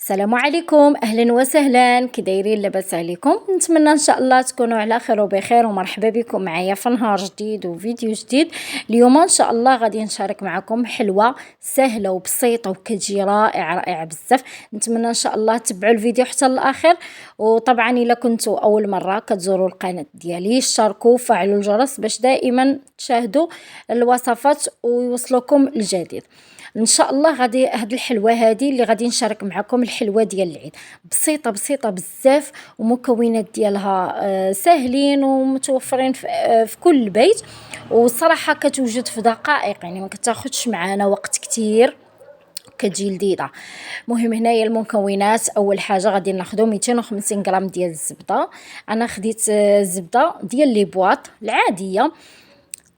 السلام عليكم، اهلا وسهلا. كي دايرين؟ لاباس عليكم؟ نتمنى ان شاء الله تكونوا على خير وبخير، ومرحبا بكم معايا في نهار جديد وفيديو جديد. اليوم ان شاء الله غادي نشارك معكم حلوه سهله وبسيطه وكتجي رائعه بزاف. نتمنى ان شاء الله تبعوا الفيديو حتى الاخر. وطبعا الا كنتوا اول مره كتزوروا القناه ديالي، اشتركوا وفعلوا الجرس باش دائما تشاهدوا الوصفات ويوصلكم الجديد. ان شاء الله غادي هاد الحلوه هادي اللي غادي نشارك معكم، الحلوه ديال العيد بسيطه بزاف، ومكونات ديالها ساهلين ومتوفرين في كل بيت، وصراحه كتوجد في دقائق، يعني ما كتاخذش معنا وقت كتير، كتجي لذيذه. المهم هنايا المكونات، اول حاجه غادي ناخذ 250 غرام ديال الزبده. انا خديت الزبده ديال لي بواط العاديه،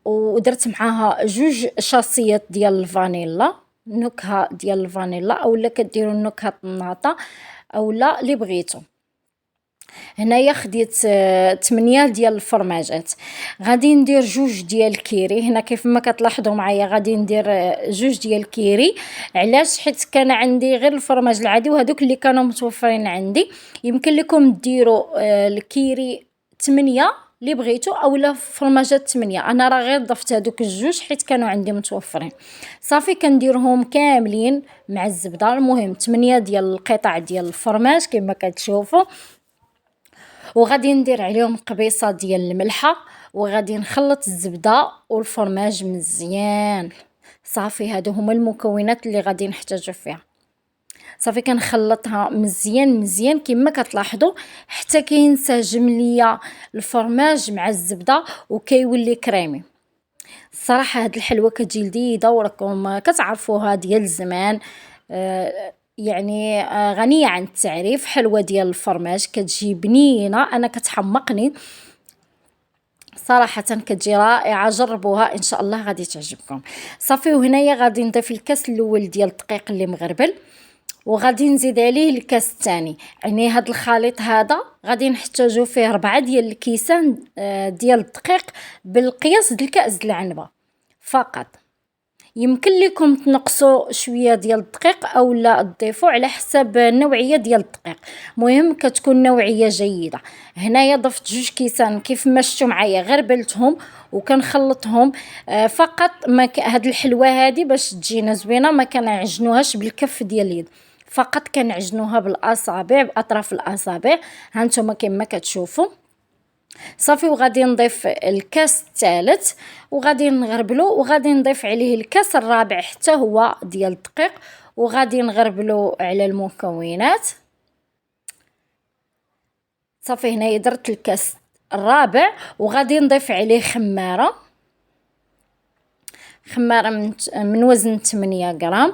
ودرت معاها 2 شاصيات ديال الفانيلا، نكهه ديال الفانيلا، اولا كديروا النكهه الناطه اولا اللي بغيتو. هنايا خديت 8 ديال الفرماجات. غادي ندير 2 ديال الكيري. هنا كيف ما كتلاحظوا معايا غادي ندير 2 ديال الكيري. علاش؟ حيت كان عندي غير الفرماج العادي، وهذوك اللي كانوا متوفرين عندي. يمكن لكم ديروا الكيري 8 اللي بغيتو، اولا فرماجات 8. انا راه غير ضفت هذوك الجوج حيت كانوا عندي متوفرين. صافي كنديرهم كاملين مع الزبده. المهم 8 ديال القطع ديال الفرماج كما كتشوفوا، وغادي ندير عليهم قبيصه ديال الملحه، وغادي نخلط الزبده والفرماج مزيان. صافي هادو هما المكونات اللي غادي نحتاجو فيها. صافي كنخلطها مزيان كما كتلاحظوا حتى كينسجم ليا الفرماج مع الزبده وكيولي كريمي. الصراحه هاد الحلوه كتجي لذيذه، وراكم كتعرفوها ديال زمان. يعني غنيه عن التعريف. حلوه ديال الفرماج كتجي بنينه، انا كتحمقني صراحه، كتجي رائعه. جربوها ان شاء الله غادي تعجبكم. صافي وهنايا غادي نضيف الكاس الاول ديال الدقيق اللي مغربل، وغادي نزيد عليه الكاس الثاني. يعني هاد الخليط هذا غادي نحتاجو فيه 4 ديال الكيسان ديال الدقيق بالقياس ديال الكاس ديال العنبه فقط. يمكن لكم تنقصوا شويه ديال الدقيق او لا تضيفوا على حسب النوعيه ديال الدقيق. المهم كتكون نوعيه جيده. هنايا ضفت 2 كيسان كيف ما شفتوا معايا، غربلتهم وكنخلطهم فقط. ما هاد الحلوه هادي باش تجينا زوينه ما كنعجنوهاش بالكف ديال اليد، فقط كنعجنوها بالاصابع، باطراف الاصابع. هانتوما كما كتشوفوا. صافي وغادي نضيف الكاس الثالث، وغادي نغربلو، وغادي نضيف عليه الكاس الرابع حتى هو ديال الدقيق، وغادي نغربلو على المكونات. صافي هنايا درت الكاس الرابع، وغادي نضيف عليه خماره من وزن 8 غرام.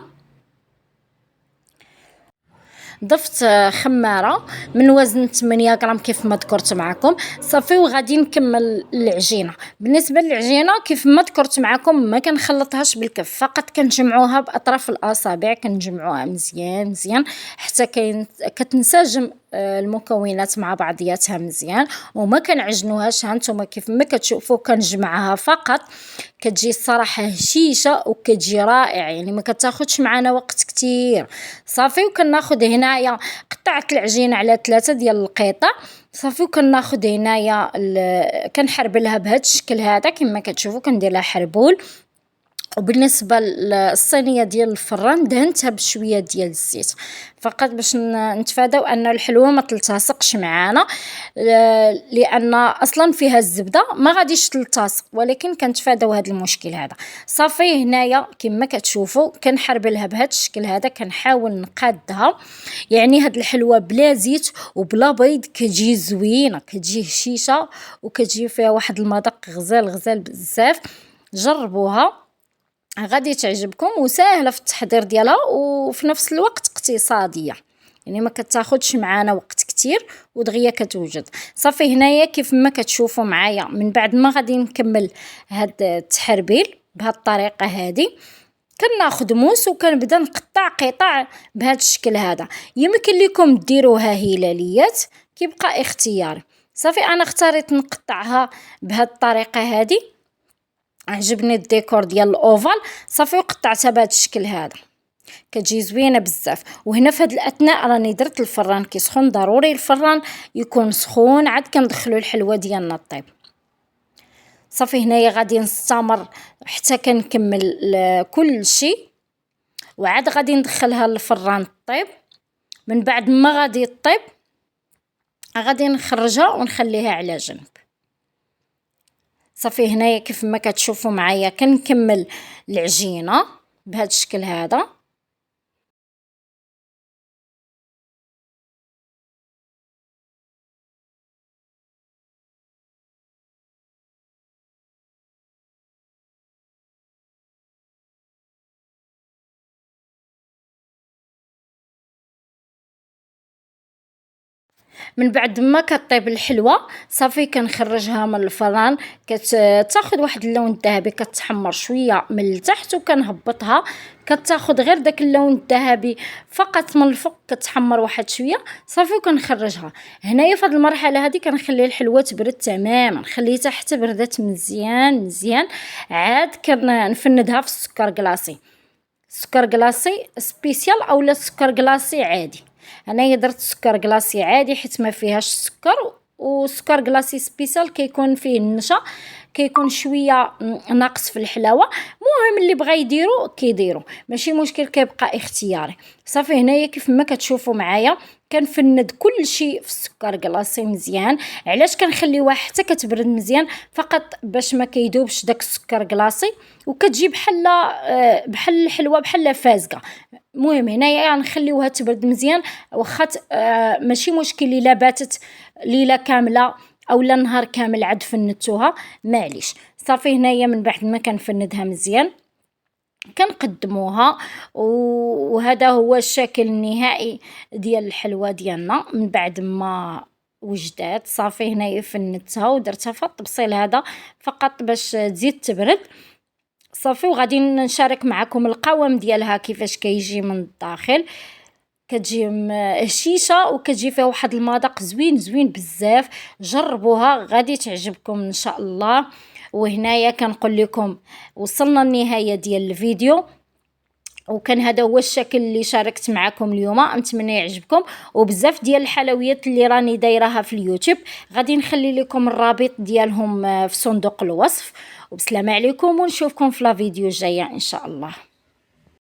ضفت خماره من وزن 8 غرام كيف ما ذكرت معكم. صافي وغادي نكمل العجينه. بالنسبه للعجينه كيف ما ذكرت معكم ما كنخلطهاش بالكف، فقط كنجمعوها باطراف الاصابع، كنجمعوها مزيان حتى كتنسجم المكونات مع بعضياتها مزيان، وما كنعجنوهاش. هانتوما كيف ما كتشوفوا كنجمعها فقط. كتجي الصراحه هشيشه وكتجي رائعه، يعني ما كتاخذش معنا وقت كتير. صافي وكناخذ هنايا قطعت العجينه على 3 ديال القطع. صافي وكناخذ هنايا كنحربلها بهذا الشكل هذا كما كتشوفوا، كندير لها حربول. وبالنسبه للصينيه ديال الفران دهنتها بشويه ديال الزيت فقط باش نتفاداو ان الحلوه ما تلتصقش معانا، لان اصلا فيها الزبده ما غاديش تلتصق، ولكن كنتفاداو هذا المشكل هذا. صافي هنايا كما كتشوفوا كنحربلها بهذا الشكل هذا، كنحاول نقادها. يعني هاد الحلوه بلا زيت وبلا بيض كتجي زوينه، كتجي هشيشه، وكتجي فيها واحد المذاق غزال بزاف. جربوها غادي تعجبكم، وسهله في التحضير ديالها، وفي نفس الوقت اقتصاديه، يعني ما كتاخذش معانا وقت كتير ودغيا كتوجد. صافي هنايا كيف ما كتشوفوا معايا من بعد ما غادي نكمل هاد التحربيل بهاد الطريقه هذه، كناخذ موس وكنبدا نقطع قطع بهذا الشكل هذا. يمكن لكم ديروها هلاليات، كيبقى اختياري. صافي انا اختاريت نقطعها بهاد الطريقه هذه، عجبني الديكور ديال الاوفال. صافي وقطعتها بهذا الشكل هذا. كتجي زوينه بزاف. وهنا في هذا الاثناء راني درت الفران كيسخن، ضروري الفران يكون سخون عاد كندخلوا الحلوه ديالنا طيب. صافي هنايا غادي نستمر حتى كنكمل كل شيء، وعاد غادي ندخلها للفران طيب. من بعد ما غادي طيب غادي نخرجها ونخليها على جنب. صافي هنايا كيف ما كتشوفوا معايا كنكمل العجينه بهذا الشكل هذا. من بعد ما كطيب الحلوه صافي كنخرجها من الفران، كتاخذ واحد اللون الذهبي، كتحمر شويه من التحت وكنهبطها، كتاخذ غير داك اللون الذهبي فقط من الفوق، كتحمر واحد شويه صافي وكنخرجها. هنايا في هذه المرحله هذه كنخلي الحلوه تبرد تماما، خليتها حتى بردت مزيان مزيان. عاد كنفندها في السكر كلاصي، سكر كلاصي سبيسيال اولا سكر كلاصي عادي. انايا درت سكر كلاصي عادي حيت ما فيهاش السكر، وسكر كلاصي سبيسيال كيكون فيه النشا، كيكون شويه ناقص في الحلاوه. المهم اللي بغا يديرو كيديرو، ماشي مشكل، كيبقى اختياري. صافي هنايا كيف ما كتشوفوا معايا كنفند كل شيء في السكر كلاصي مزيان. علاش كنخليوها حتى كتبرد مزيان؟ فقط باش ما كيذوبش داك السكر كلاصي وكتجي بحال الحلوه بحال فازقه. المهم هنايا نخليوها تبرد مزيان، واخا ماشي مشكل الا باتت ليله كامله اولا نهار كامل عاد فندتوها معليش. صافي هنايا من بعد ما كنفندها مزيان كنقدموها، وهذا هو الشكل النهائي ديال الحلوه ديالنا من بعد ما وجدات. صافي هنايا فندتها ودرتها في الطبسيل هذا فقط باش تزيد تبرد. صافي وغادي نشارك معكم القوام ديالها كيفاش كيجي من الداخل. كتجي هشيشه وكتجي فيها واحد المذاق زوين زوين بزاف. جربوها غادي تعجبكم ان شاء الله. وهنايا كنقول لكم وصلنا النهايه ديال الفيديو، وكان هذا هو الشكل اللي شاركت معكم اليوم. نتمنى يعجبكم. وبزاف ديال الحلويات اللي راني دايراها في اليوتيوب غادي نخلي لكم الرابط ديالهم في صندوق الوصف. وبسلامه عليكم ونشوفكم في لا فيديو الجايه ان شاء الله.